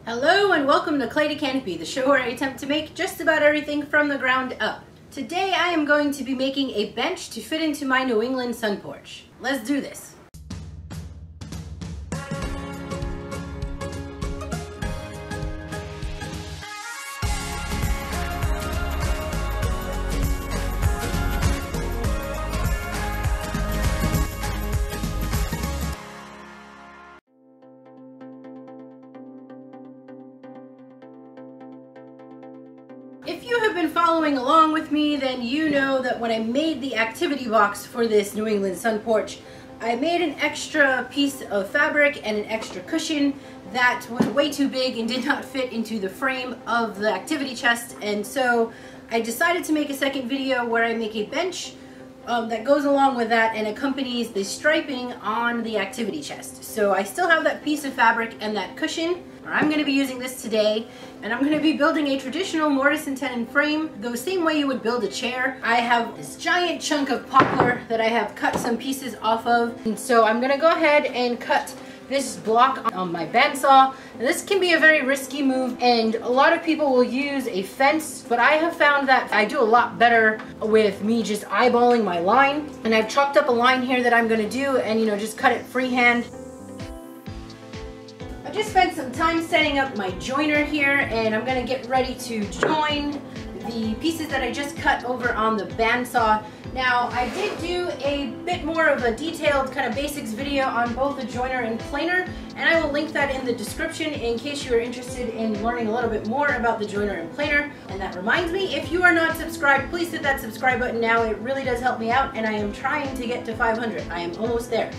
Hello and welcome to Clay to Canopy, the show where I attempt to make just about everything from the ground up. Today I am going to be making a bench to fit into my New England Sunporch. Let's do this. If you have been following along with me, then you know that when I made the activity box for this New England Sunporch, I made an extra piece of fabric and an extra cushion that was way too big and did not fit into the frame of the activity chest, and so I decided to make a second video where I make a bench that goes along with that and accompanies the striping on the activity chest. So I still have that piece of fabric and that cushion. I'm going to be using this today, and I'm going to be building a traditional mortise and tenon frame the same way you would build a chair. I have this giant chunk of poplar that I have cut some pieces off of, and so I'm going to go ahead and cut this block on my bandsaw. And this can be a very risky move, and a lot of people will use a fence, but I have found that I do a lot better with me just eyeballing my line. And I've chalked up a line here that I'm going to do, and just cut it freehand. I just spent some time setting up my joiner here, and I'm going to get ready to join the pieces that I just cut over on the bandsaw. Now, I did do a bit more of a detailed kind of basics video on both the joiner and planer, and I will link that in the description in case you are interested in learning a little bit more about the joiner and planer. And that reminds me, if you are not subscribed, please hit that subscribe button now. It really does help me out, and I am trying to get to 500. I am almost there.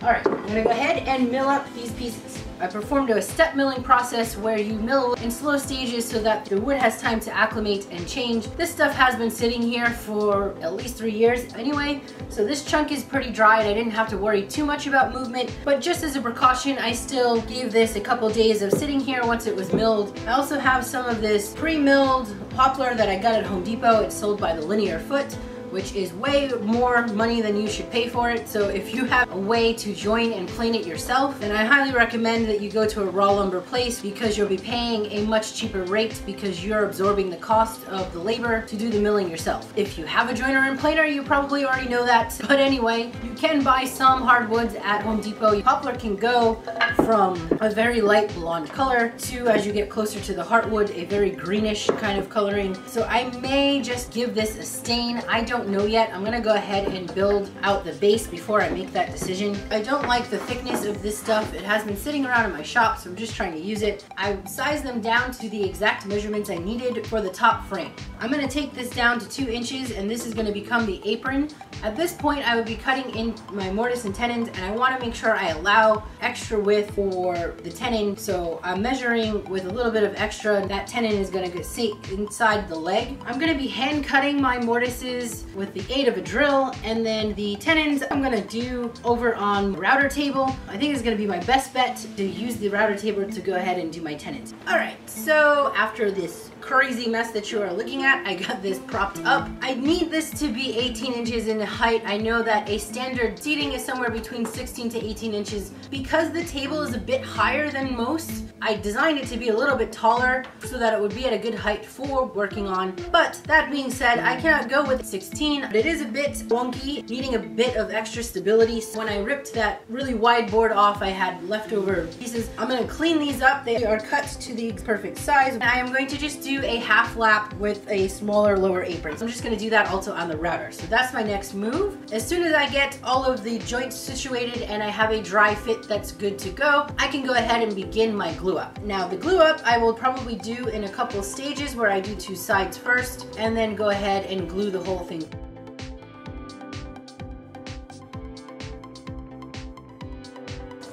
Alright, I'm going to go ahead and mill up these pieces. I performed a step milling process where you mill in slow stages so that the wood has time to acclimate and change. This stuff has been sitting here for at least 3 years anyway, so this chunk is pretty dry and I didn't have to worry too much about movement, but just as a precaution, I still gave this a couple days of sitting here once it was milled. I also have some of this pre-milled poplar that I got at Home Depot. It's sold by the linear foot, which is way more money than you should pay for it. So if you have a way to join and plane it yourself, then I highly recommend that you go to a raw lumber place, because you'll be paying a much cheaper rate because you're absorbing the cost of the labor to do the milling yourself. If you have a joiner and planer, you probably already know that. But anyway, you can buy some hardwoods at Home Depot. Poplar can go from a very light blonde color to, as you get closer to the heartwood, a very greenish kind of coloring. So I may just give this a stain. I don't know yet. I'm gonna go ahead and build out the base before I make that decision. I don't like the thickness of this stuff. It has been sitting around in my shop, so I'm just trying to use it. I sized them down to the exact measurements I needed for the top frame. I'm gonna take this down to 2 inches, and this is gonna become the apron. At this point, I would be cutting in my mortise and tenons, and I wanna make sure I allow extra width for the tenon, so I'm measuring with a little bit of extra. That tenon is gonna sit inside the leg. I'm gonna be hand cutting my mortises with the aid of a drill, and then the tenons I'm gonna do over on the router table. I think it's gonna be my best bet to use the router table to go ahead and do my tenons. Alright, so after this crazy mess that you are looking at, I got this propped up. I need this to be 18 inches in height. I know that a standard seating is somewhere between 16 to 18 inches. Because the table is a bit higher than most, I designed it to be a little bit taller so that it would be at a good height for working on. But that being said, I cannot go with 16. It is a bit wonky, needing a bit of extra stability. So when I ripped that really wide board off, I had leftover pieces. I'm going to clean these up. They are cut to the perfect size. I am going to just do a half lap with a smaller lower apron. So I'm just going to do that also on the router. So that's my next move. As soon as I get all of the joints situated and I have a dry fit that's good to go, I can go ahead and begin my glue up. Now the glue up I will probably do in a couple stages, where I do 2 sides first and then go ahead and glue the whole thing.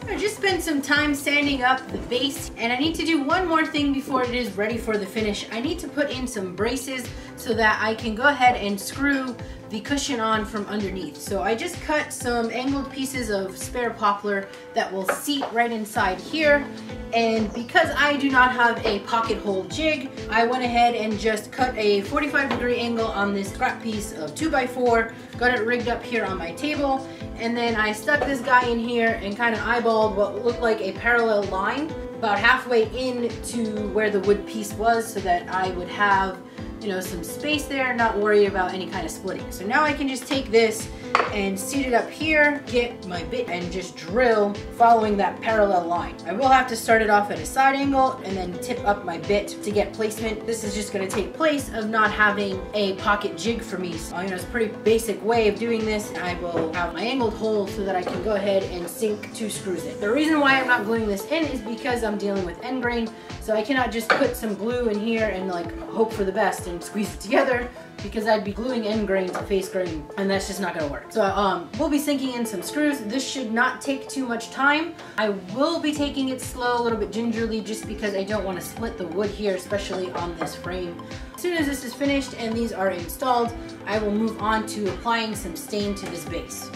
I just spent some time sanding up the base, and I need to do one more thing before it is ready for the finish. I need to put in some braces so that I can go ahead and screw the cushion on from underneath. So I just cut some angled pieces of spare poplar that will seat right inside here, and because I do not have a pocket hole jig, I went ahead and just cut a 45-degree angle on this scrap piece of 2x4, got it rigged up here on my table, and then I stuck this guy in here and kind of eyeballed what looked like a parallel line. about halfway into where the wood piece was so that I would have, you know, some space there, not worry about any kind of splitting. So now I can just take this and seat it up here, get my bit and just drill following that parallel line. I will have to start it off at a side angle and then tip up my bit to get placement. This is just going to take place of not having a pocket jig for me. So, you know, it's a pretty basic way of doing this. I will have my angled hole so that I can go ahead and sink 2 screws in. The reason why I'm not gluing this in is because I'm dealing with end grain, so I cannot just put some glue in here and like hope for the best and squeeze it together, because I'd be gluing end grain to face grain and that's just not gonna work. So we'll be sinking in some screws. This should not take too much time. I will be taking it slow, a little bit gingerly, just because I don't want to split the wood here, especially on this frame. As soon as this is finished and these are installed, I will move on to applying some stain to this base.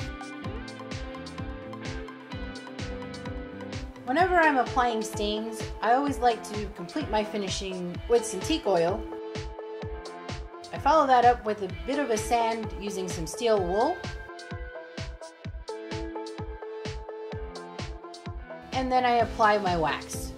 Whenever I'm applying stains, I always like to complete my finishing with some teak oil. I follow that up with a bit of a sand using some steel wool. And then I apply my wax.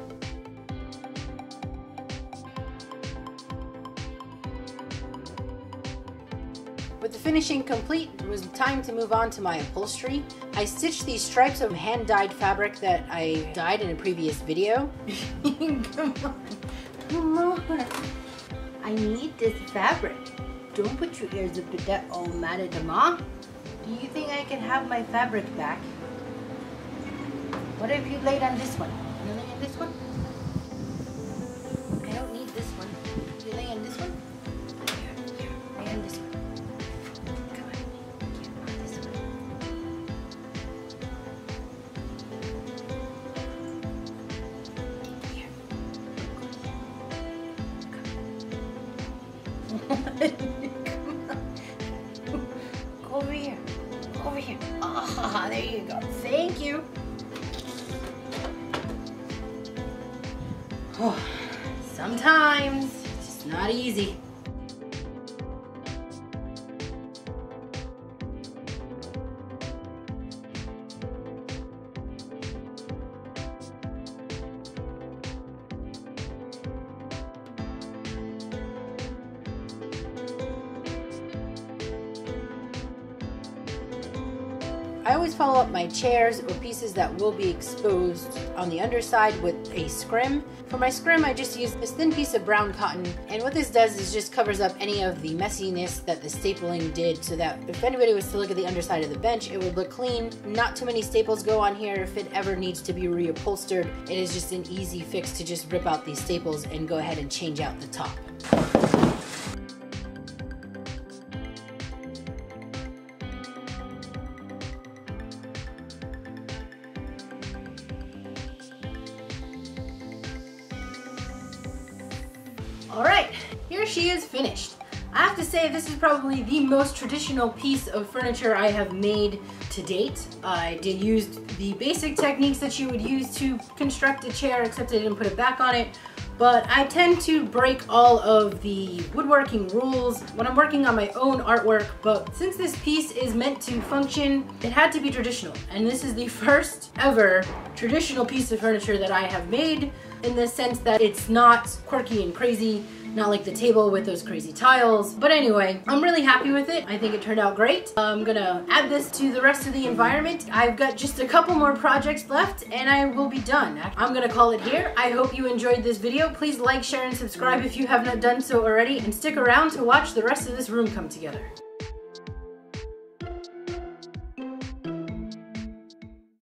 With the finishing complete, it was time to move on to my upholstery. I stitched these stripes of hand-dyed fabric that I dyed in a previous video. Come on, come on. I need this fabric. Don't put your ears up to that, oh madame. Do you think I can have my fabric back? What if you laid on this one? You lay on this one? I don't need this one. You lay on this one? Here, lay on this one. Come on, here, on this one. Here. Go over here. Go over here. Ah, there you go. Thank you. Oh, sometimes it's just not easy. I always follow up my chairs or pieces that will be exposed on the underside with a scrim. For my scrim, I just use this thin piece of brown cotton, and what this does is just covers up any of the messiness that the stapling did, so that if anybody was to look at the underside of the bench, it would look clean. Not too many staples go on here. If it ever needs to be reupholstered, it is just an easy fix to just rip out these staples and go ahead and change out the top. Alright, here she is finished. I have to say this is probably the most traditional piece of furniture I have made to date. I did use the basic techniques that you would use to construct a chair, except I didn't put it back on it. But I tend to break all of the woodworking rules when I'm working on my own artwork, but since this piece is meant to function, it had to be traditional. And this is the first ever traditional piece of furniture that I have made, in the sense that it's not quirky and crazy, not like the table with those crazy tiles. But anyway, I'm really happy with it. I think it turned out great. I'm gonna add this to the rest of the environment. I've got just a couple more projects left and I will be done. I'm gonna call it here. I hope you enjoyed this video. Please like, share, and subscribe if you have not done so already, and stick around to watch the rest of this room come together.